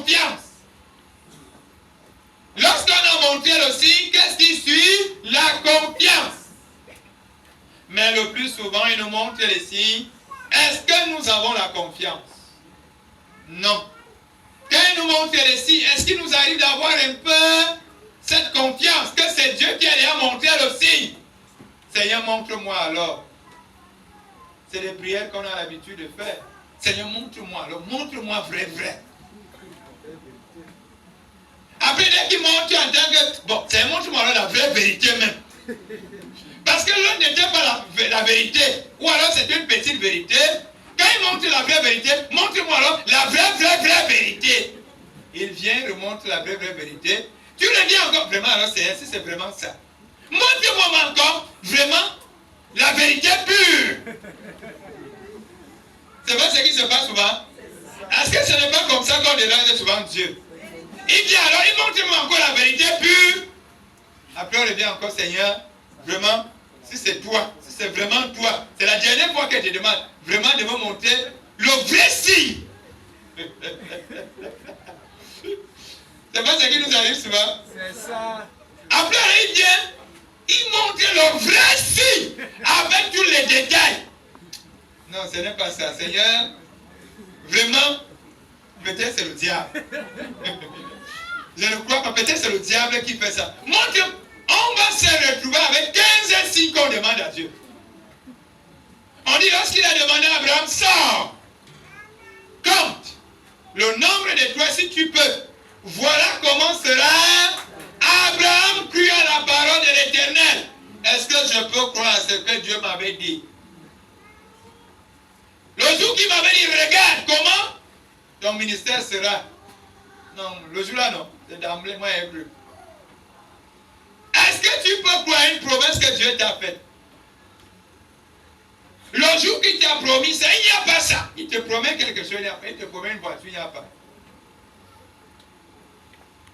confiance. Lorsqu'on a montré le signe, qu'est-ce qui suit? La confiance. Mais le plus souvent, il nous montre les signes. Est-ce que nous avons la confiance? Non. Quand il nous montre les signes, est-ce qu'il nous arrive d'avoir un peu cette confiance que c'est Dieu qui a déjà montré le signe? Seigneur, montre-moi alors. C'est les prières qu'on a l'habitude de faire. Seigneur, montre-moi alors. Montre-moi vrai. Après, dès qu'il montre en tant que... Bon, Seigneur, montre-moi alors la vraie vérité même. Parce que l'autre n'était pas la vérité. Ou alors c'est une petite vérité. Quand il montre la vraie vérité, montre-moi alors la vraie vérité. Il vient, remonte la vraie vérité. Tu le dis encore, vraiment, alors c'est vraiment ça. Montre-moi encore, vraiment, la vérité pure. C'est pas ce qui se passe souvent. Est-ce que ce n'est pas comme ça qu'on dérange souvent Dieu? Il dit alors, il montre-moi encore la vérité pure. Après, on revient encore, Seigneur, vraiment, si c'est toi, si c'est vraiment toi, c'est la dernière fois que je demande vraiment de me montrer le vrai signe. C'est pas ce qui nous arrive souvent. C'est ça. Après, il vient, il montre le vrai signe avec tous les détails. Non, ce n'est pas ça. Seigneur, vraiment, peut-être c'est le diable. Je ne crois pas, peut-être c'est le diable qui fait ça. Montre, on va se retrouver avec 15 signes qu'on demande à Dieu. On dit, lorsqu'il a demandé à Abraham, sors, compte le nombre de toi si tu peux. Voilà comment sera Abraham crut à la parole de l'Éternel. Est-ce que je peux croire à ce que Dieu m'avait dit? Le jour qu'il m'avait dit, regarde comment ton ministère sera. Non, le jour-là, non. C'est d'emblée, moi, hébreu. Est-ce que tu peux croire à une promesse que Dieu t'a faite? Le jour qu'il t'a promis ça, il n'y a pas ça. Il te promet quelque chose, il n'y a pas. Il te promet une voiture, il n'y a pas.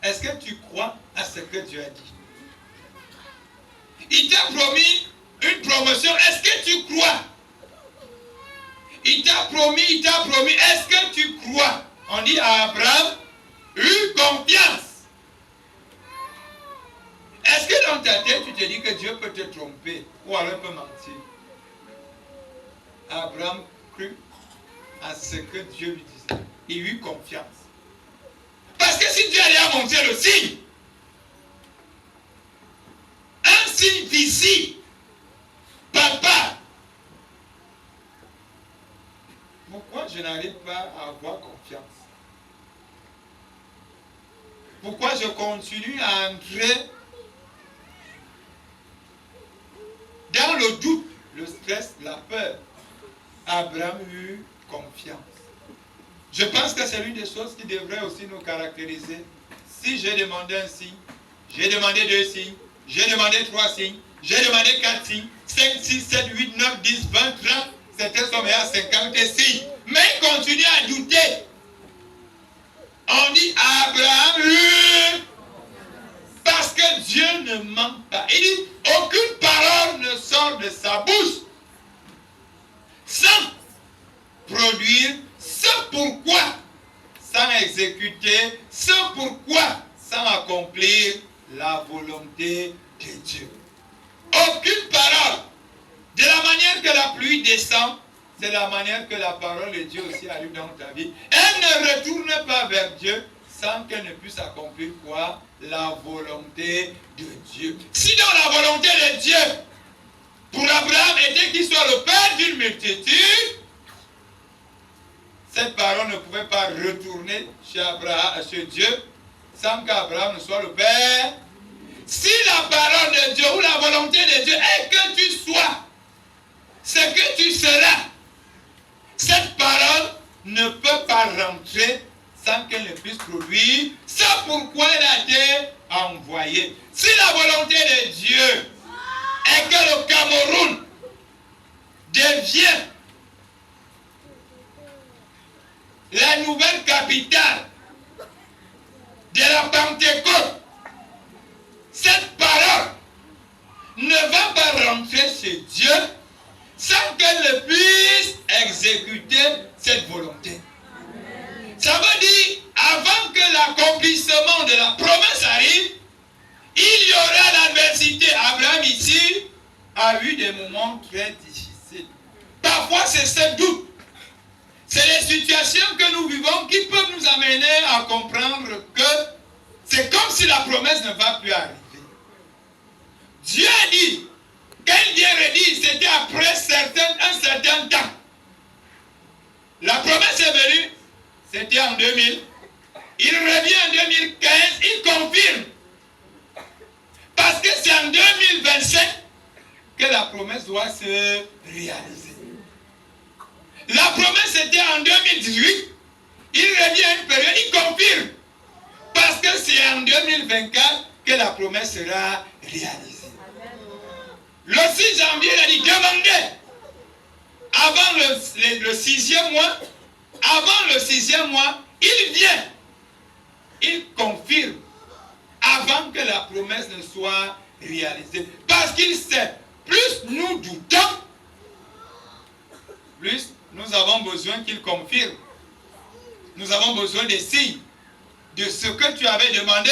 Est-ce que tu crois à ce que Dieu a dit? Il t'a promis une promotion. Est-ce que tu crois? Il t'a promis. Est-ce que tu crois? On dit à Abraham, eut confiance. Est-ce que dans ta tête, tu te dis que Dieu peut te tromper ou alors peut mentir? Abraham crut à ce que Dieu lui disait. Il eut confiance. Parce que si Dieu allait à montrer le signe, un signe visible, papa, pourquoi je n'arrive pas à avoir confiance? Pourquoi je continue à entrer dans le doute, le stress, la peur? Abraham eut confiance. Je pense que c'est l'une des choses qui devrait aussi nous caractériser. Si j'ai demandé un signe, j'ai demandé 2 signes, j'ai demandé 3 signes, j'ai demandé 4 signes, 5, 6, 7, 8, 9, 10, 20, 30, certains sont à 50 signes. Mais il continue à douter. On dit Abraham eut, parce que Dieu ne ment pas. Il dit, aucune parole ne sort de sa bouche sans produire ce pourquoi, sans exécuter ce pourquoi, sans accomplir la volonté de Dieu. Aucune parole. De la manière que la pluie descend, c'est la manière que la parole de Dieu aussi arrive dans ta vie. Elle ne retourne pas vers Dieu sans qu'elle ne puisse accomplir quoi? La volonté de Dieu. Si dans la volonté de Dieu, pour Abraham était qu'il soit le père d'une multitude, cette parole ne pouvait pas retourner chez Abraham, chez Dieu, sans qu'Abraham ne soit le père. Si la parole de Dieu ou la volonté de Dieu est que tu sois ce que tu seras, cette parole ne peut pas rentrer sans qu'elle ne puisse produire. C'est pourquoi elle a été envoyée. Si la volonté de Dieu est que le Cameroun devient la nouvelle capitale de la Pentecôte, cette parole ne va pas rentrer chez Dieu sans qu'elle ne puisse exécuter cette volonté. Ça veut dire, avant que l'accomplissement de la promesse arrive, il y aura l'adversité. Abraham ici a eu des moments très difficiles. Parfois c'est ce doute. C'est les situations que nous vivons qui peuvent nous amener à comprendre que c'est comme si la promesse ne va plus arriver. Dieu a dit, quand Dieu redit, c'était après un certain temps. La promesse est venue, c'était en 2000. Il revient en 2015, il confirme. Parce que c'est en 2025 que la promesse doit se réaliser. La promesse était en 2018. Il revient à une période, il confirme. Parce que c'est en 2024 que la promesse sera réalisée. Le 6 janvier, il a dit, demandez. Avant le 6e mois, il vient. Il confirme. Avant que la promesse ne soit réalisée. Parce qu'il sait, plus nous doutons, plus nous avons besoin qu'il confirme. Nous avons besoin des signes de ce que tu avais demandé.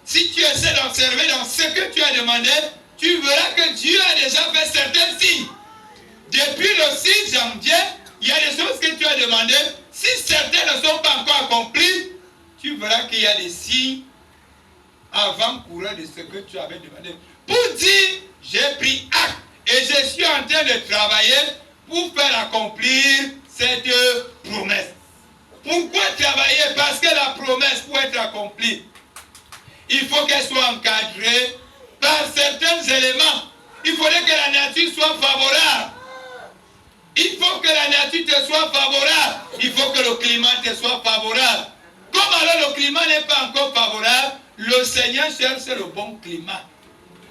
Si tu essaies d'observer dans ce que tu as demandé, tu verras que Dieu a déjà fait certains signes. Depuis le 6 janvier, il y a des choses que tu as demandées. Si certaines ne sont pas encore accomplies, tu verras qu'il y a des signes avant-coureurs de ce que tu avais demandé. Pour dire, j'ai pris acte et je suis en train de travailler pour faire accomplir cette promesse. Pourquoi travailler? Parce que la promesse, pour être accomplie, il faut qu'elle soit encadrée par certains éléments. Il faudrait que la nature soit favorable. Il faut que la nature te soit favorable. Il faut que le climat te soit favorable. Comme alors le climat n'est pas encore favorable, le Seigneur cherche le bon climat.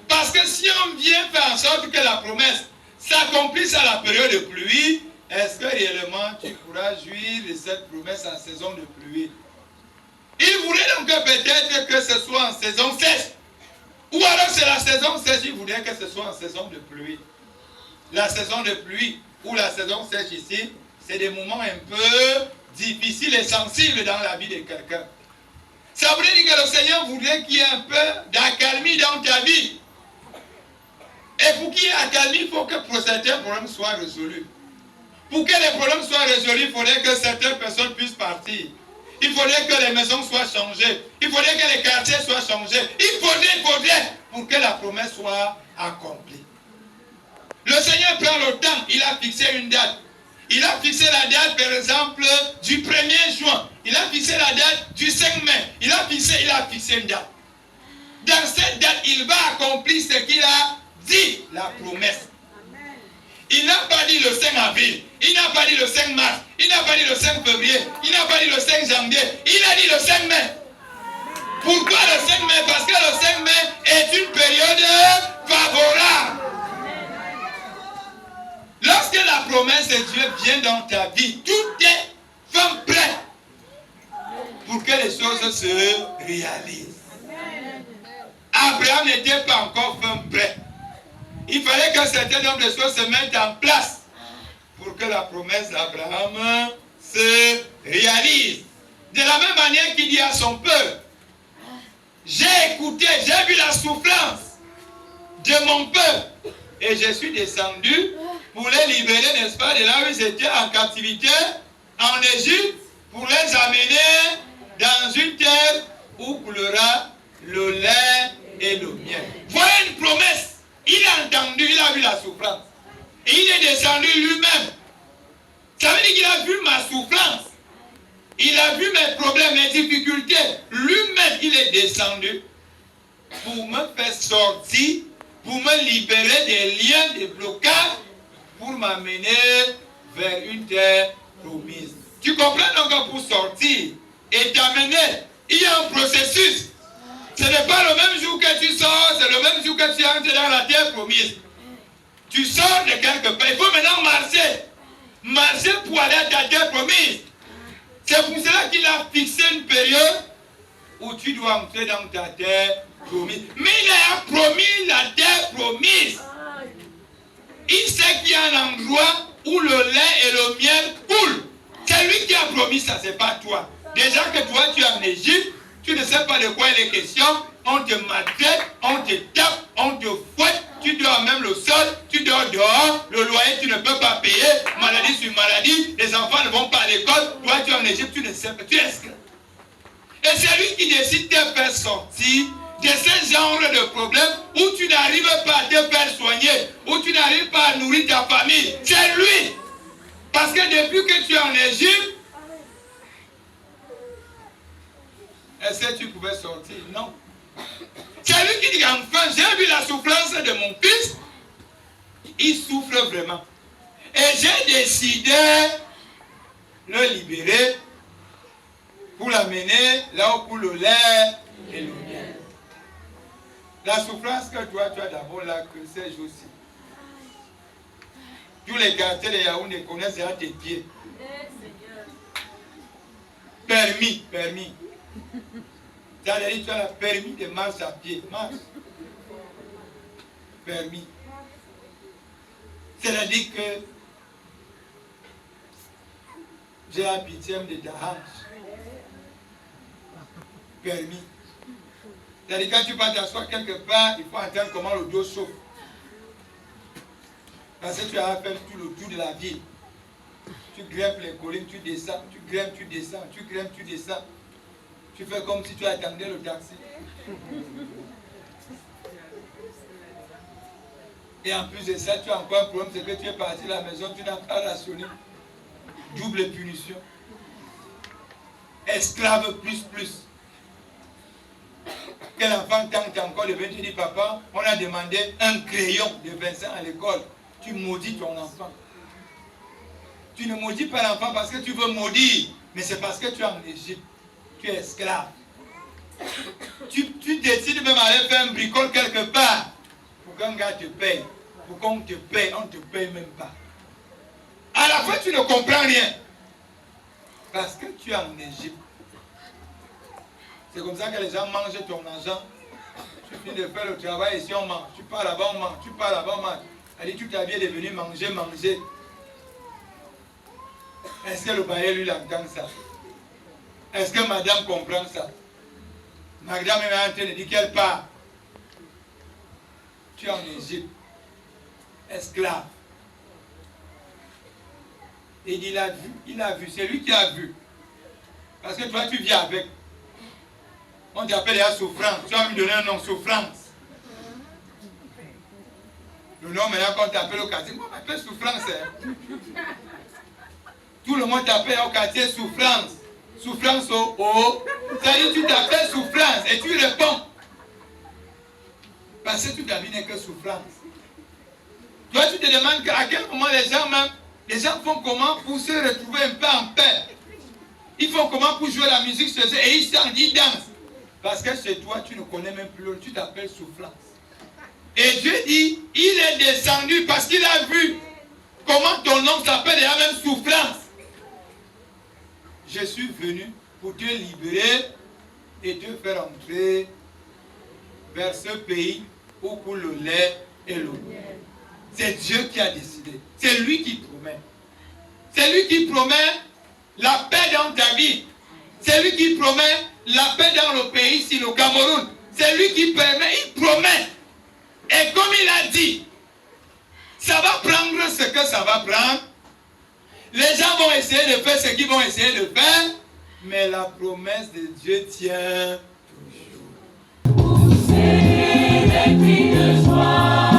Parce que si on vient faire en sorte que la promesse s'accomplisse à la période de pluie, est-ce que réellement tu pourras jouir de cette promesse en saison de pluie? Il voulait donc peut-être que ce soit en saison sèche. Ou alors c'est la saison sèche, il voulait que ce soit en saison de pluie. La saison de pluie ou la saison sèche ici, c'est des moments un peu difficiles et sensibles dans la vie de quelqu'un. Ça voulait dire que le Seigneur voudrait qu'il y ait un peu d'accalmie dans ta vie. Et pour qu'il y ait accalmie, il faut que certains problèmes soient résolus. Pour que les problèmes soient résolus, il faudrait que certaines personnes puissent partir. Il faudrait que les maisons soient changées. Il faudrait que les quartiers soient changés. Il faudrait pour que la promesse soit accomplie. Le Seigneur prend le temps, il a fixé une date. Il a fixé la date, par exemple, du 1er juin. Il a fixé la date du 5 mai. Il a fixé une date. Dans cette date, il va accomplir ce qu'il a dit, la promesse. Il n'a pas dit le 5 avril. Il n'a pas dit le 5 mars. Il n'a pas dit le 5 février. Il n'a pas dit le 5 janvier. Il a dit le 5 mai. Pourquoi le 5 mai? Parce que le 5 mai est une période favorable. Lorsque la promesse de Dieu vient dans ta vie, tout est fin prêt pour que les choses se réalisent. Abraham n'était pas encore fin prêt. Il fallait qu'un certain nombre de choses se mettent en place pour que la promesse d'Abraham se réalise. De la même manière qu'il dit à son peuple, j'ai écouté, j'ai vu la souffrance de mon peuple et je suis descendu pour les libérer, n'est-ce pas, de là où ils étaient en captivité, en Égypte, pour les amener dans une terre où coulera le lait et le miel. Voilà une promesse. Il a entendu, il a vu la souffrance. Et il est descendu lui-même. Ça veut dire qu'il a vu ma souffrance. Il a vu mes problèmes, mes difficultés. Lui-même, il est descendu pour me faire sortir, pour me libérer des liens, des blocages, pour m'amener vers une terre promise. Tu comprends donc que pour sortir et t'amener, il y a un processus. Ce n'est pas le même jour que tu sors, c'est le même jour que tu entres dans la terre promise. Tu sors de quelque part. Il faut maintenant marcher. Marcher pour aller à ta terre promise. C'est pour cela qu'il a fixé une période où tu dois entrer dans ta terre promise. Mais il a promis la terre promise. Il sait qu'il y a un endroit où le lait et le miel coulent. C'est lui qui a promis ça, c'est pas toi. Déjà que toi tu es en Égypte, tu ne sais pas de quoi il est question, on te maltraite, on te tape, on te fouette, tu dors même le sol, tu dors dehors, le loyer tu ne peux pas payer, maladie sur maladie, les enfants ne vont pas à l'école, toi tu es en Égypte, tu ne sais pas, tu es esclave. Et c'est lui qui décide de te faire sortir de ce genre de problème où tu n'arrives pas à te faire soigner, où tu n'arrives pas à nourrir ta famille. C'est lui. Parce que depuis que tu es en Égypte, est-ce que tu pouvais sortir? Non. C'est lui qui dit, enfin, j'ai vu la souffrance de mon fils. Il souffre vraiment. Et j'ai décidé de le libérer pour l'amener là où coule le lait et le miel. La souffrance que toi, tu as d'abord là, que ces jours-ci. Tous les quartiers de Yaoundé connaissent à tes pieds. Permis. C'est-à-dire tu as le permis de marche à pied. Marche. Permis. C'est-à-dire que j'ai un pitié de ta hanche. Permis. C'est-à-dire quand tu vas t'asseoir quelque part, il faut entendre comment le dos chauffe. Parce que tu as fait tout le tour de la ville. Tu grimpes les collines, tu descends, tu grimpes, tu descends, tu grimpes, tu descends. Tu fais comme si tu attendais le taxi. Et en plus de ça, tu as encore un problème, c'est que tu es parti à la maison, tu n'as pas rationné. Double punition. Esclave plus. Quel enfant tente encore de venir te dire, papa, on a demandé un crayon de 25 à l'école. Tu maudis ton enfant. Tu ne maudis pas l'enfant parce que tu veux maudire, mais c'est parce que tu es en Égypte. Tu es esclave. Tu décides même d'aller faire un bricole quelque part pour qu'un gars te paye. Pour qu'on te paye, on ne te paye même pas. À la fin, tu ne comprends rien. Parce que tu es en Égypte. C'est comme ça que les gens mangent ton argent. Tu finis de faire le travail ici, on mange. Tu pars là-bas, on mange. Tu pars là-bas, on mange. Elle dit, toute ta vie est venue manger. Est-ce que le bailleur lui entend ça? Est-ce que madame comprend ça? Madame est en train de dire qu'elle part. Tu es en Égypte. Esclave. Et il a vu. C'est lui qui a vu. Parce que toi, tu vis avec. On t'appelle la souffrance. Tu vas me donner un nom, souffrance. Le nom maintenant qu'on t'appelle au quartier, moi, on m'appelle souffrance. Hein? Tout le monde t'appelle au quartier souffrance. Souffrance au. C'est-à-dire tu t'appelles souffrance et tu réponds. Parce que tu t'avines que souffrance. Toi, tu te demandes à quel moment les gens font comment pour se retrouver un peu en paix. Ils font comment pour jouer la musique chez eux et ils dansent. Parce que chez toi, tu ne connais même plus l'autre, tu t'appelles souffrance. Et Dieu dit, il est descendu parce qu'il a vu comment ton nom s'appelle et la même souffrance. Je suis venu pour te libérer et te faire entrer vers ce pays où coule le lait et l'eau. C'est Dieu qui a décidé. C'est lui qui promet. C'est lui qui promet la paix dans ta vie. C'est lui qui promet la paix dans le pays, ici, le Cameroun. C'est lui qui permet, il promet. Et comme il a dit, ça va prendre ce que ça va prendre. Les gens vont essayer de faire ce qu'ils vont essayer de faire. Mais la promesse de Dieu tient toujours. Poussez des cris de joie.